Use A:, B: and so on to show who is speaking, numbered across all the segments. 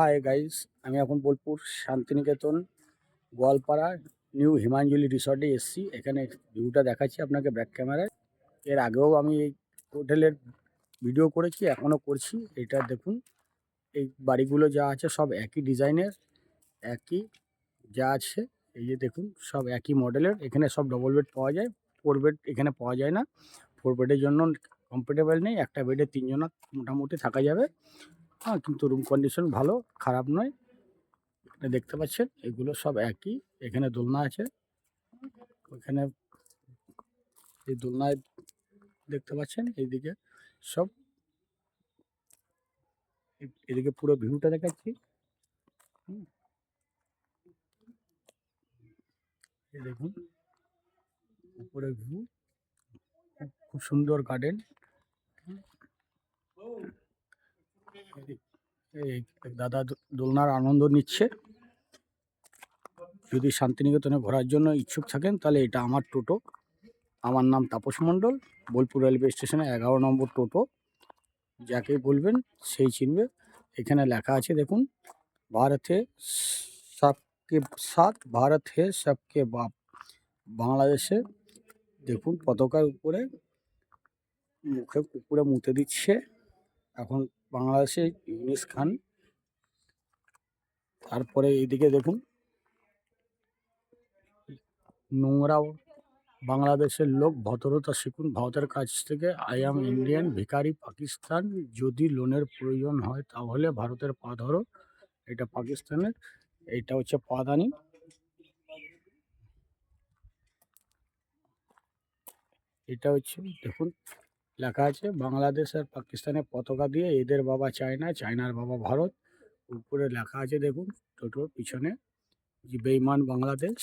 A: Hi guys, আমি এখন Bolpur Santiniketan Goalpara new Himanjali রিসর্টে এসেছি। এখানে ভিউটা দেখাচ্ছি আপনাকে ব্যাক ক্যামেরায়। এর আগেও আমি এই হোটেলের ভিডিও করেছি, এখনও করছি। এটা দেখুন, এই বাড়িগুলো যা আছে সব একই ডিজাইনের, একই যা আছে। এই যে দেখুন, সব একই মডেলের। এখানে সব ডবল বেড পাওয়া যায়, 4 বেড এখানে পাওয়া যায় না। 4 বেডের জন্য কমফোর্টেবল নেই, একটা বেডে 3 জন মোটামুটি থাকা যাবে। হ্যাঁ, কিন্তু রুম কন্ডিশন ভালো, খারাপ নয়। এটা দেখতে পাচ্ছেন, এগুলো সব একই। এখানে দোলনা আছে, ওখানে এই দোলনায় দেখতে পাচ্ছেন। এইদিকে সব, এদিকে পুরো ভিউটা দেখাচ্ছি। হুম, এই দেখুন উপরে ভিউ, খুব সুন্দর গার্ডেন। এই দাদা দোলনার আনন্দ নিচ্ছে। যদি শান্তিনিকেতনে ঘোরার জন্য ইচ্ছুক থাকেন তাহলে এটা আমার টোটো। আমার নাম তাপস মণ্ডল, বোলপুর রেলওয়ে স্টেশনে 11 নম্বর টোটো। যাকে বলবেন সেই চিনবে। এখানে লেখা আছে দেখুন, ভারত হে সবকে সাথ, ভারত হে সবকে বাপ। বাংলাদেশে দেখুন পতাকার উপরে মুখে উপরে মুতে দিচ্ছে এখন বাংলাদেশে ইউনিস খান। তারপরে এইদিকে দেখুন, নোংরা বাংলাদেশের লোক ভদ্রতা শিখুন ভারতের কাছ থেকে। আই অ্যাম ইন্ডিয়ান, ভিখারি পাকিস্তান, যদি লোনের প্রয়োজন হয় তাহলে ভারতের পা ধরো। এটা পাকিস্তানের, এইটা হচ্ছে পাদানি। এটা হচ্ছে দেখুন, লেখা আছে বাংলাদেশ আর পাকিস্তানের পতাকা দিয়ে, এদের বাবা চায়না, চায়নার বাবা ভারত। উপরে লেখা আছে দেখুন, টোটোর পিছনে, যে বেইমান বাংলাদেশ,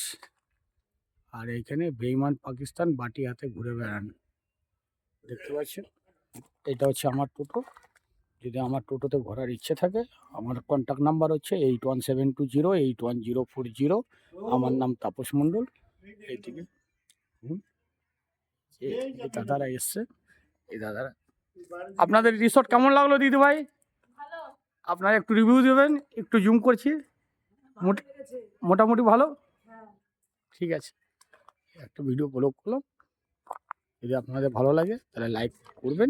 A: আর এইখানে বেইমান পাকিস্তান বাটি হাতে ঘুরে বেড়ান। দেখতে পাচ্ছেন, এটা হচ্ছে আমার টোটো। যদি আমার টোটোতে ঘোরার ইচ্ছে থাকে, আমার কন্ট্যাক্ট নাম্বার হচ্ছে 8172081040। আমার নাম তাপস মণ্ডল। এইদিকে এই দাদারা এসছে, এই দাদারা। আপনাদের রিসর্ট কেমন লাগলো দিদি ভাই? আপনারা একটু রিভিউ দেবেন, একটু জুম করছি। মোটামুটি ভালো, ঠিক আছে। একটা ভিডিও ব্লগ করলাম, যদি আপনাদের ভালো লাগে তাহলে লাইক করবেন।